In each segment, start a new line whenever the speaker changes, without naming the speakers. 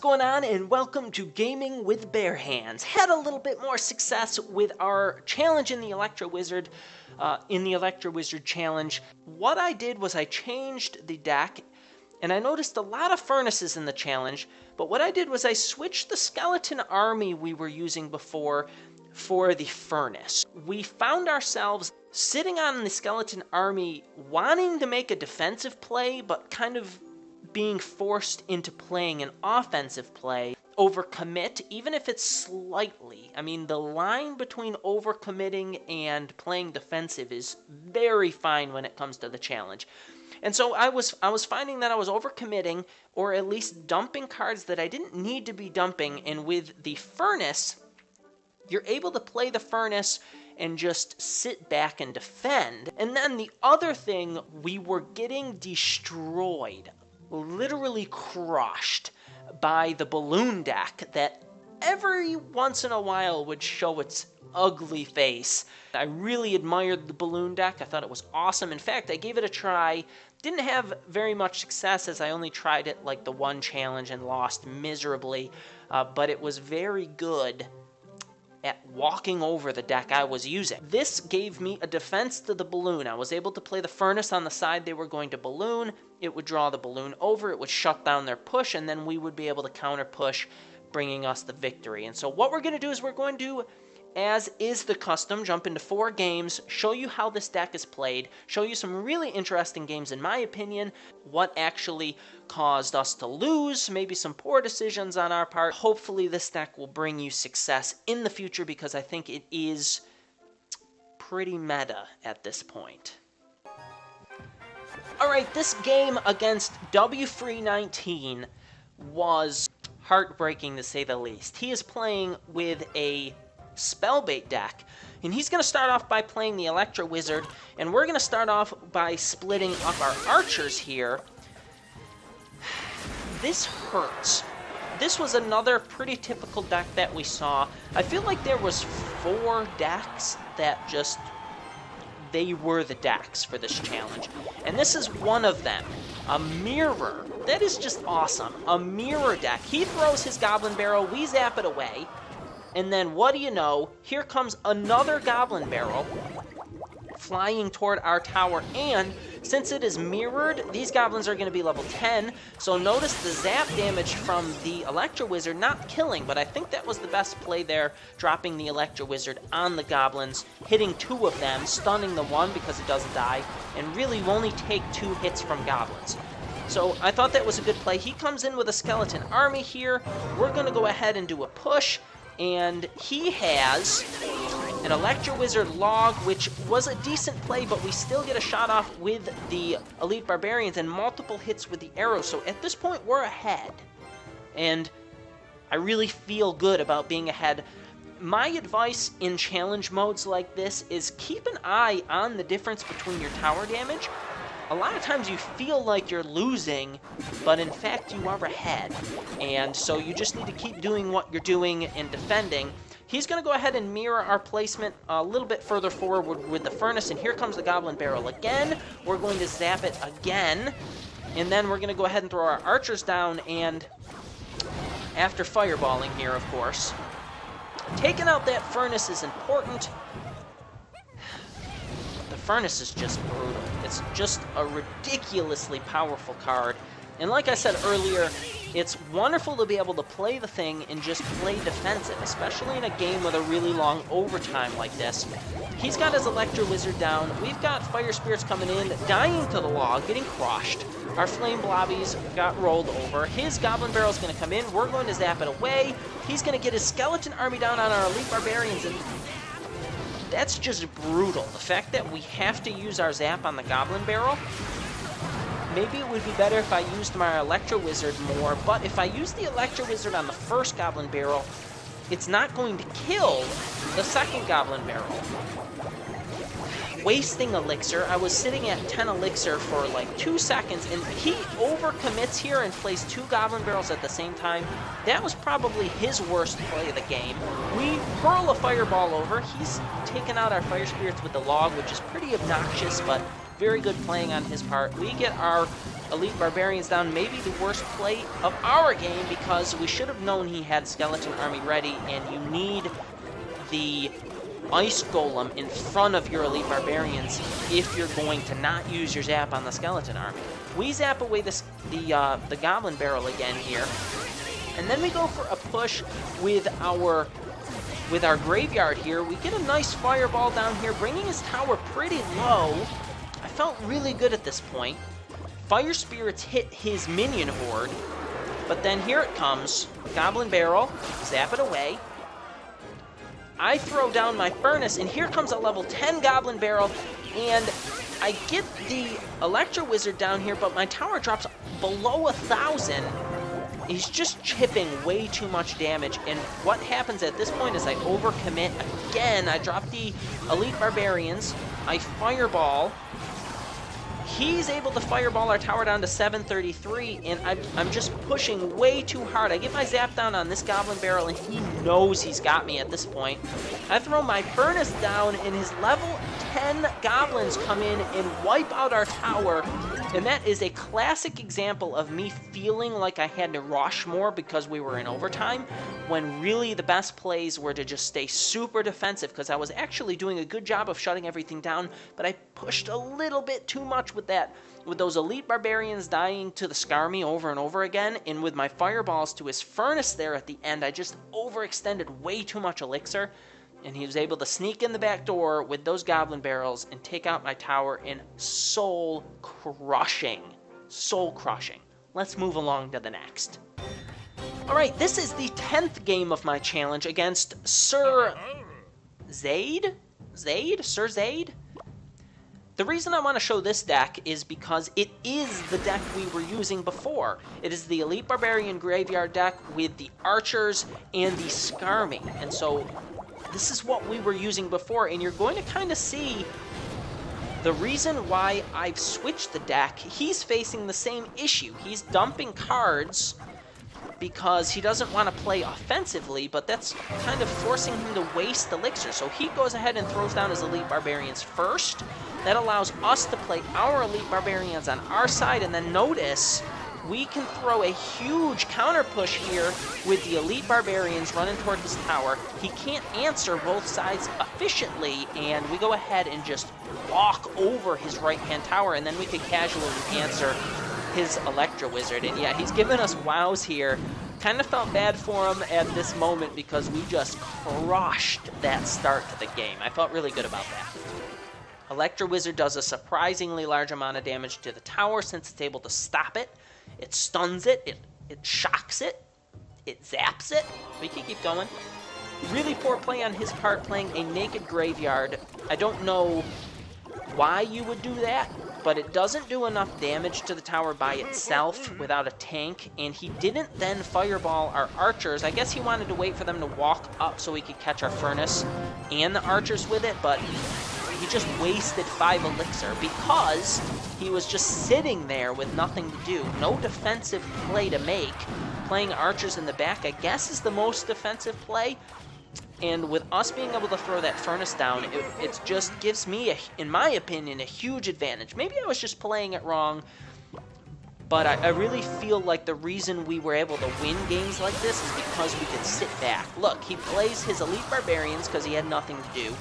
going on, and welcome to Gaming with Bare Hands. Had a little bit more success with our challenge in the Electro Wizard, challenge. What I did was I changed the deck, and I noticed a lot of furnaces in the challenge, but what I did was I switched the skeleton army we were using before for the furnace. We found ourselves sitting on the skeleton army wanting to make a defensive play, but kind of being forced into playing an offensive play, overcommit, even if it's slightly. I mean, the line between overcommitting and playing defensive is very fine when it comes to the challenge. And so I was finding that I was overcommitting, or at least dumping cards that I didn't need to be dumping, and with the furnace, you're able to play the furnace and just sit back and defend. And then the other thing, we were getting destroyed, literally crushed by the balloon deck that every once in a while would show its ugly face. I really admired the balloon deck. I thought it was awesome. In fact, I gave it a try. Didn't have very much success, as I only tried it like the one challenge and lost miserably, but it was very good at walking over the deck I was using. This gave me a defense to the balloon. I was able to play the furnace on the side they were going to balloon. It would draw the balloon over, it would shut down their push, and then we would be able to counter push, bringing us the victory. And so what we're going to do is we're going to, as is the custom, jump into 4 games, show you how this deck is played, show you some really interesting games in my opinion, what actually caused us to lose, maybe some poor decisions on our part. Hopefully this deck will bring you success in the future, because I think it is pretty meta at this point. Alright, this game against W319 was heartbreaking to say the least. He is playing with a Spellbait deck, and he's going to start off by playing the Electro Wizard, and we're going to start off by splitting up our archers here. This hurts. This was another pretty typical deck that we saw. I feel like there was 4 decks that just, they were the decks for this challenge, and this is one of them. A mirror. That is just awesome. A mirror deck. He throws his Goblin Barrel, we zap it away. And then, what do you know, here comes another Goblin Barrel flying toward our tower, and since it is mirrored, these goblins are going to be level 10, so notice the zap damage from the Electro Wizard, not killing, but I think that was the best play there, dropping the Electro Wizard on the goblins, hitting 2 of them, stunning the one because it doesn't die, and really you only take 2 hits from goblins. So I thought that was a good play. He comes in with a skeleton army here. We're going to go ahead and do a push, and he has an Electro Wizard log, which was a decent play, but we still get a shot off with the Elite Barbarians and multiple hits with the arrows. So at this point, we're ahead, and I really feel good about being ahead. My advice in challenge modes like this is keep an eye on the difference between your tower damage. A lot of times you feel like you're losing, but in fact you are ahead. And so you just need to keep doing what you're doing and defending. He's going to go ahead and mirror our placement a little bit further forward with the furnace, and here comes the Goblin Barrel again. We're going to zap it again, and then we're going to go ahead and throw our archers down, and after fireballing here, of course, taking out that furnace is important. The furnace is just brutal. It's just a ridiculously powerful card. And like I said earlier, it's wonderful to be able to play the thing and just play defensive, especially in a game with a really long overtime like this. He's got his Electro Wizard down. We've got Fire Spirits coming in, dying to the log, getting crushed. Our Flame Blobbies got rolled over. His Goblin Barrel's going to come in. We're going to zap it away. He's going to get his Skeleton Army down on our Elite Barbarians, and that's just brutal. The fact that we have to use our zap on the Goblin Barrel. Maybe it would be better if I used my Electro Wizard more, but if I use the Electro Wizard on the first Goblin Barrel, it's not going to kill the second Goblin Barrel. Wasting Elixir. I was sitting at 10 Elixir for like 2 seconds, and he overcommits here and plays 2 Goblin Barrels at the same time. That was probably his worst play of the game. We hurl a Fireball over. He's taken out our Fire Spirits with the log, which is pretty obnoxious, but very good playing on his part. We get our Elite Barbarians down, maybe the worst play of our game, because we should have known he had Skeleton Army ready, and you need the Ice Golem in front of your Elite Barbarians if you're going to not use your Zap on the Skeleton Army. We zap away the Goblin Barrel again here, and then we go for a push with our Graveyard here. We get a nice Fireball down here, bringing his tower pretty low. I felt really good at this point. Fire Spirits hit his minion horde, but then here it comes. Goblin Barrel, zap it away. I throw down my Furnace, and here comes a level 10 Goblin Barrel, and I get the Electro Wizard down here, but my tower drops below 1,000. He's just chipping way too much damage, and what happens at this point is I overcommit again. I drop the Elite Barbarians, I Fireball. He's able to Fireball our tower down to 733, and I'm just pushing way too hard. I get my Zap down on this Goblin Barrel, and he knows he's got me at this point. I throw my Furnace down, and his level 10 Goblins come in and wipe out our tower. And that is a classic example of me feeling like I had to rush more because we were in overtime, when really the best plays were to just stay super defensive, because I was actually doing a good job of shutting everything down, but I pushed a little bit too much with that. With those Elite Barbarians dying to the Skarmy over and over again, and with my Fireballs to his Furnace there at the end, I just overextended way too much Elixir. And he was able to sneak in the back door with those Goblin Barrels and take out my tower in soul-crushing. Soul-crushing. Let's move along to the next. Alright, this is the 10th game of my challenge against SirZeta? SirZeta? The reason I want to show this deck is because it is the deck we were using before. It is the Elite Barbarian Graveyard deck with the Archers and the Skarmy. And so this is what we were using before, and you're going to kind of see the reason why I've switched the deck. He's facing the same issue. He's dumping cards because he doesn't want to play offensively, but that's kind of forcing him to waste Elixir. So he goes ahead and throws down his Elite Barbarians first. That allows us to play our Elite Barbarians on our side, and then notice we can throw a huge counter push here with the Elite Barbarians running toward his tower. He can't answer both sides efficiently, and we go ahead and just walk over his right-hand tower, and then we can casually answer his Electro Wizard. And yeah, he's giving us wows here. Kind of felt bad for him at this moment because we just crushed that start to the game. I felt really good about that. Electro Wizard does a surprisingly large amount of damage to the tower since it's able to stop it. It stuns it, it shocks it, it zaps it. We can keep going. Really poor play on his part, playing a naked Graveyard. I don't know why you would do that, but it doesn't do enough damage to the tower by itself without a tank, and he didn't then Fireball our Archers. I guess he wanted to wait for them to walk up so we could catch our Furnace and the Archers with it, but he just wasted 5 Elixir because he was just sitting there with nothing to do. No defensive play to make. Playing Archers in the back, I guess, is the most defensive play. And with us being able to throw that Furnace down, it just gives me, in my opinion, a huge advantage. Maybe I was just playing it wrong, but I really feel like the reason we were able to win games like this is because we could sit back. Look, he plays his Elite Barbarians because he had nothing to do,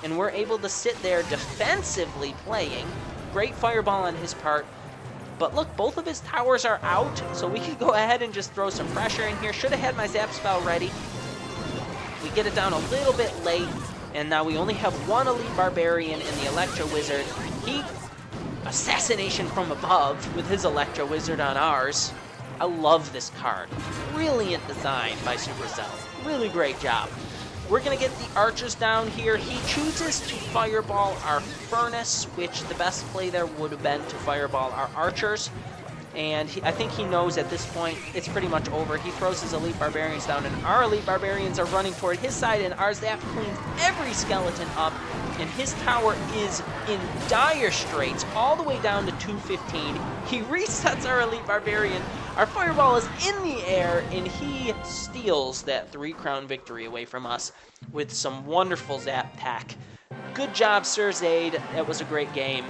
and we're able to sit there defensively playing. Great Fireball on his part. But look, both of his towers are out, so we can go ahead and just throw some pressure in here. Should have had my Zap spell ready. We get it down a little bit late, and now we only have one Elite Barbarian in the Electro Wizard. He Assassination from Above with his Electro Wizard on ours. I love this card. Brilliant design by SirZeta. Really great job. We're going to get the Archers down here. He chooses to Fireball our Furnace, which the best play there would have been to Fireball our Archers. And I think he knows at this point it's pretty much over. He throws his Elite Barbarians down, and our Elite Barbarians are running toward his side, and our Zap cleans every skeleton up, and his tower is in dire straits, all the way down to 215. He resets our Elite Barbarian. Our Fireball is in the air, and he steals that 3-crown victory away from us with some wonderful Zap attack. Good job, SirZeta. That was a great game.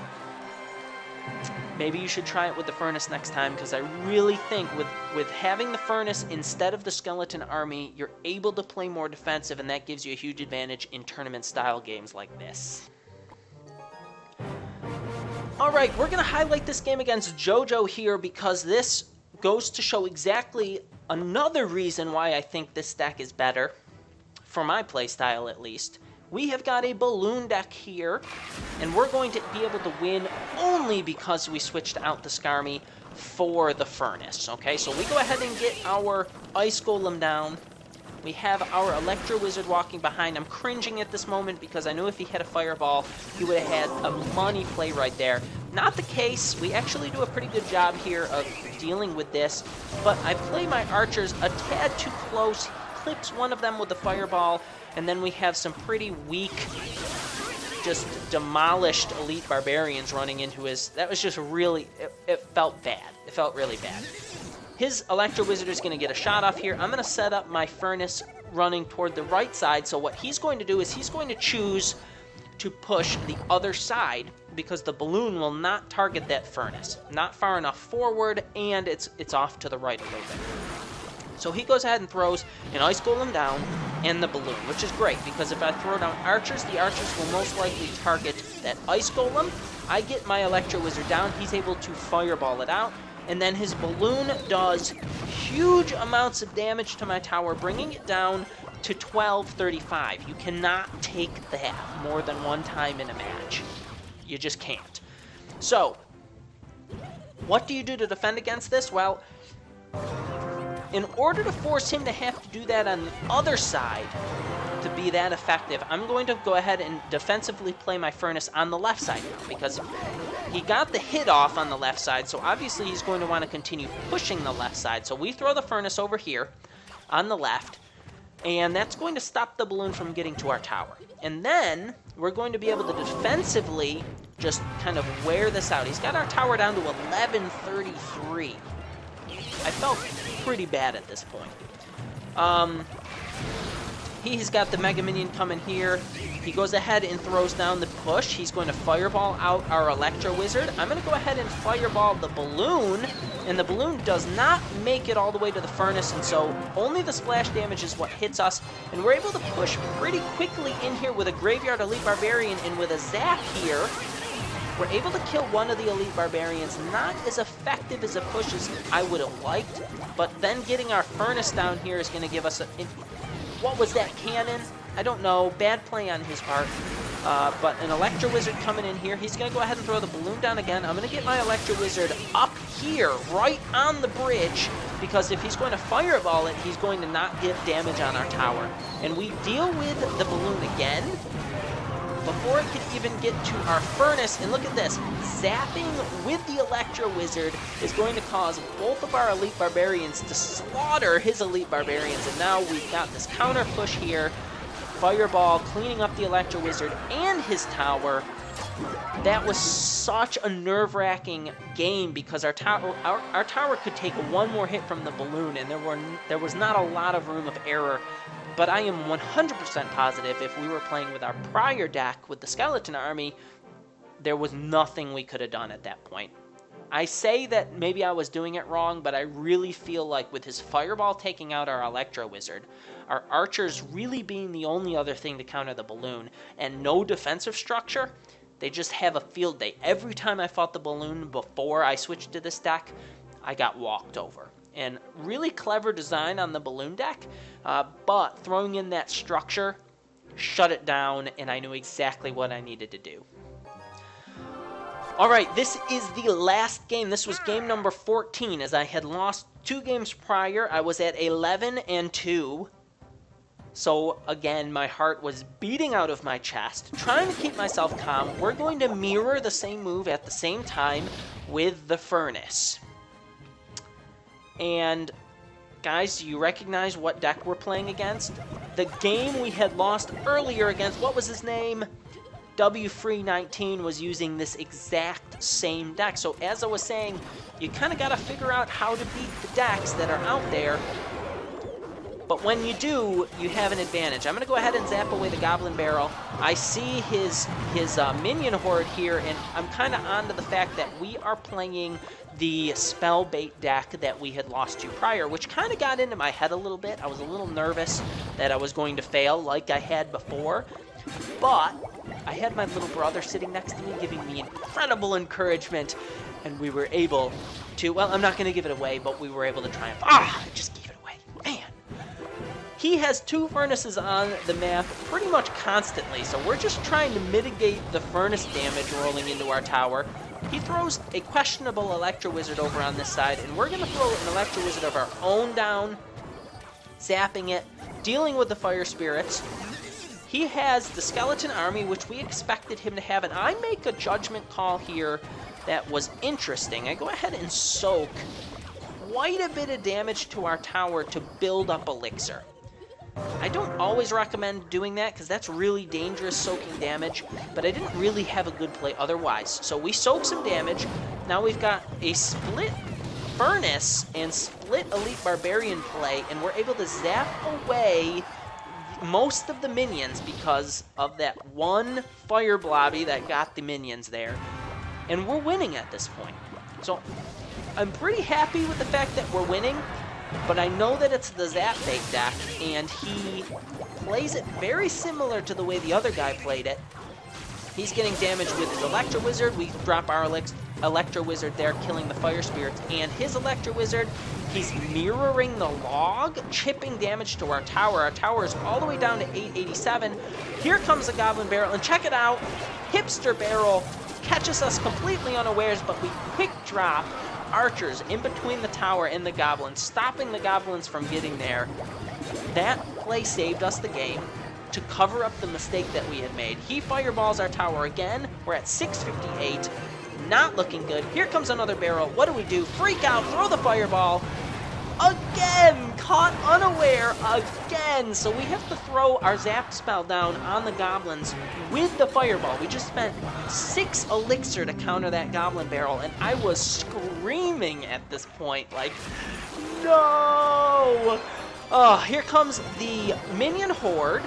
Maybe you should try it with the Furnace next time, because I really think with having the Furnace instead of the Skeleton Army, you're able to play more defensive, and that gives you a huge advantage in tournament-style games like this. Alright, we're going to highlight this game against Jojo here, because this goes to show exactly another reason why I think this deck is better, for my playstyle at least. We have got a balloon deck here, and we're going to be able to win only because we switched out the Skarmy for the Furnace, okay? So we go ahead and get our Ice Golem down. We have our Electro Wizard walking behind. I'm cringing at this moment because I knew if he had a Fireball, he would have had a money play right there. Not the case. We actually do a pretty good job here of dealing with this, but I play my archers a tad too close. He clips one of them with the Fireball, and then we have some pretty weak, just demolished Elite Barbarians running into his... That was just really... It felt bad. It felt really bad. His Electro Wizard is going to get a shot off here. I'm going to set up my Furnace running toward the right side, so what he's going to do is he's going to choose to push the other side, because the balloon will not target that Furnace. Not far enough forward, and it's off to the right a little bit. So he goes ahead and throws an Ice Golem down and the balloon, which is great, because if I throw down archers, the archers will most likely target that Ice Golem. I get my Electro Wizard down, he's able to Fireball it out, and then his balloon does huge amounts of damage to my tower, bringing it down to 1235. You cannot take that more than one time in a match. You just can't. So, what do you do to defend against this? Well, in order to force him to have to do that on the other side to be that effective, I'm going to go ahead and defensively play my Furnace on the left side now, because he got the hit off on the left side, so obviously he's going to want to continue pushing the left side. So we throw the Furnace over here on the left, and that's going to stop the balloon from getting to our tower. And then we're going to be able to defensively just kind of wear this out. He's got our tower down to 1133. I felt pretty bad at this point. He's got the Mega Minion coming here. He goes ahead and throws down the push. He's going to Fireball out our Electro Wizard. I'm going to go ahead and Fireball the balloon, and the balloon does not make it all the way to the Furnace, and so only the splash damage is what hits us, and we're able to push pretty quickly in here with a Graveyard Elite Barbarian, and with a Zap here, we're able to kill one of the Elite Barbarians. Not as effective as a push as I would have liked, but then getting our Furnace down here is going to give us a... What was that, cannon? I don't know. Bad play on his part. But an Electro Wizard coming in here. He's going to go ahead and throw the balloon down again. I'm going to get my Electro Wizard up here, right on the bridge, because if he's going to Fireball it, he's going to not get damage on our tower. And we deal with the balloon again before it can even get to our Furnace. And look at this. Zapping with the Electro Wizard is going to cause both of our Elite Barbarians to slaughter his Elite Barbarians. And now we've got this counter push here. Fireball cleaning up the Electro Wizard and his tower. That was such a nerve-wracking game, because our tower could take one more hit from the balloon, and there was not a lot of room of error. But I am 100% positive if we were playing with our prior deck with the Skeleton Army, there was nothing we could have done at that point. I say that maybe I was doing it wrong, but I really feel like with his Fireball taking out our Electro Wizard, our archers really being the only other thing to counter the balloon, and no defensive structure, they just have a field day. Every time I fought the balloon before I switched to this deck, I got walked over. And really clever design on the balloon deck, but throwing in that structure shut it down, and I knew exactly what I needed to do. Alright, this is the last game. This was game number 14, as I had lost 2 games prior. I was at 11-2. So, again, my heart was beating out of my chest, trying to keep myself calm. We're going to mirror the same move at the same time with the Furnace. And, guys, do you recognize what deck we're playing against? The game we had lost earlier against, what was his name? W-Free19 was using this exact same deck. So as I was saying, you kind of got to figure out how to beat the decks that are out there. But when you do, you have an advantage. I'm going to go ahead and zap away the Goblin Barrel. I see his minion horde here, and I'm kind of onto the fact that we are playing the spell bait deck that we had lost to prior, which kind of got into my head a little bit. I was a little nervous that I was going to fail like I had before, but I had my little brother sitting next to me giving me incredible encouragement, and we were able to, well, I'm not going to give it away, but we were able to triumph. I just gave it away. Man. He has 2 furnaces on the map pretty much constantly, so we're just trying to mitigate the furnace damage rolling into our tower. He throws a questionable Electro Wizard over on this side, and we're going to throw an Electro Wizard of our own down, zapping it, dealing with the Fire Spirits. He has the Skeleton Army, which we expected him to have, and I make a judgment call here that was interesting. I go ahead and soak quite a bit of damage to our tower to build up Elixir. I don't always recommend doing that because that's really dangerous soaking damage, but I didn't really have a good play otherwise. So we soak some damage. Now we've got a split Furnace and split Elite Barbarian play, and we're able to zap away most of the minions because of that one fire blobby that got the minions there. And we're winning at this point. So I'm pretty happy with the fact that we're winning. But I know that it's the Zap Bait deck, and he plays it very similar to the way the other guy played it. He's getting damage with his Electro Wizard. We drop our Electro Wizard there, killing the Fire Spirits. And his Electro Wizard, he's mirroring the log, chipping damage to our tower. Our tower is all the way down to 887. Here comes the Goblin Barrel, and check it out. Hipster Barrel catches us completely unawares, but we quick drop archers in between the tower and the goblins, stopping the goblins from getting there. That play saved us the game to cover up the mistake that we had made. He fireballs our tower again. We're at 658. Not looking good. Here comes another barrel. What do? Freak out, throw the fireball. Again, caught unaware again. So we have to throw our zap spell down on the goblins with the fireball. We just spent 6 elixir to counter that goblin barrel, and I was screaming at this point, like, no! Oh, here comes the minion horde.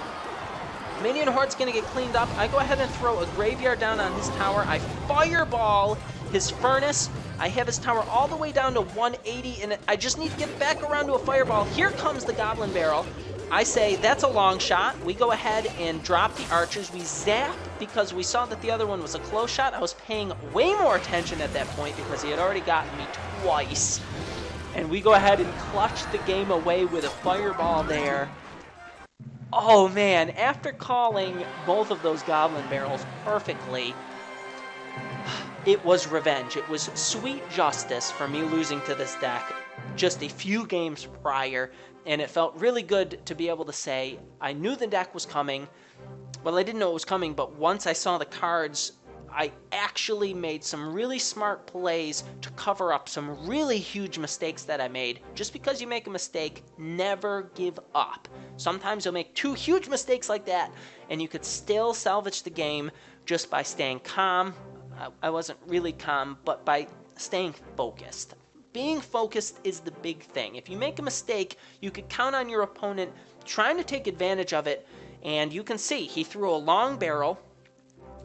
Minion horde's gonna get cleaned up. I go ahead and throw a graveyard down on his tower. I fireball his furnace. I have his tower all the way down to 180, and I just need to get back around to a fireball. Here comes the Goblin Barrel. I say, that's a long shot. We go ahead and drop the archers. We zap because we saw that the other one was a close shot. I was paying way more attention at that point because he had already gotten me twice. And we go ahead and clutch the game away with a fireball there. Oh man, after calling both of those Goblin Barrels perfectly, it was revenge. It was sweet justice for me losing to this deck just a few games prior, and it felt really good to be able to say, I knew the deck was coming. Well, I didn't know it was coming, but once I saw the cards, I actually made some really smart plays to cover up some really huge mistakes that I made. Just because you make a mistake, never give up. Sometimes you'll make 2 huge mistakes like that, and you could still salvage the game just by staying calm. I wasn't really calm, but by staying focused. Being focused is the big thing. If you make a mistake, you could count on your opponent trying to take advantage of it, and you can see he threw a long barrel,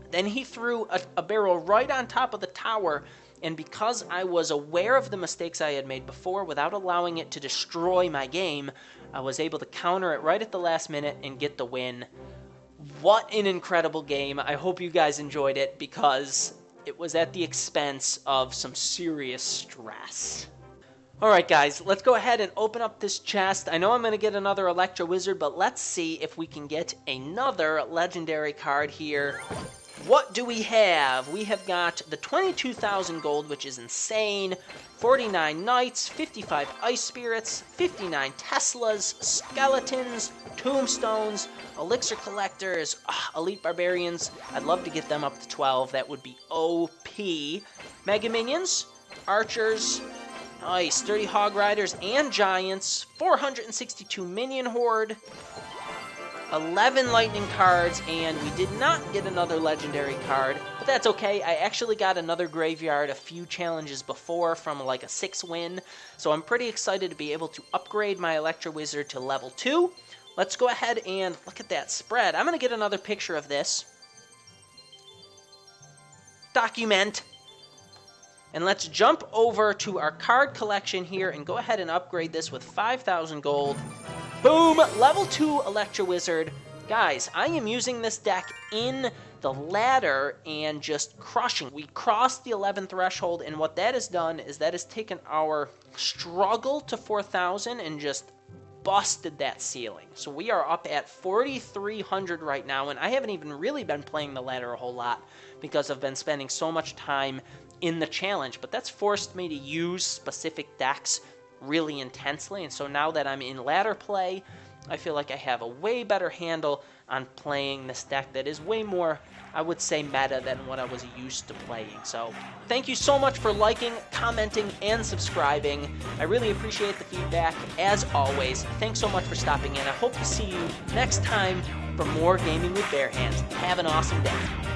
then he threw a barrel right on top of the tower, and because I was aware of the mistakes I had made before without allowing it to destroy my game, I was able to counter it right at the last minute and get the win. What an incredible game. I hope you guys enjoyed it because it was at the expense of some serious stress. Alright guys, let's go ahead and open up this chest. I know I'm going to get another Electro Wizard, but let's see if we can get another legendary card here. What do we have? We have got the 22,000 gold, which is insane, 49 knights, 55 ice spirits, 59 Teslas, skeletons, tombstones, elixir collectors, elite barbarians. I'd love to get them up to 12. That would be OP. Mega minions, archers, nice, 30 hog riders and giants, 462 minion horde, 11 lightning cards, and we did not get another legendary card, but that's okay. I actually got another graveyard a few challenges before from like a 6-win, so I'm pretty excited to be able to upgrade my Electro Wizard to level 2. Let's go ahead and look at that spread. I'm going to get another picture of this. Document. And let's jump over to our card collection here and go ahead and upgrade this with 5,000 gold. Boom! Level 2 Electro Wizard. Guys, I am using this deck in the ladder and just crushing. We crossed the 11th threshold, and what that has done is that has taken our struggle to 4,000 and just busted that ceiling. So we are up at 4,300 right now, and I haven't even really been playing the ladder a whole lot because I've been spending so much time in the challenge, but that's forced me to use specific decks really intensely, and so now that I'm in ladder play, I feel like I have a way better handle on playing this deck that is way more, I would say, meta than what I was used to playing. So thank you so much for liking, commenting, and subscribing. I really appreciate the feedback. As always, thanks so much for stopping in. I hope to see you next time for more Gaming with Bare Hands. Have an awesome day.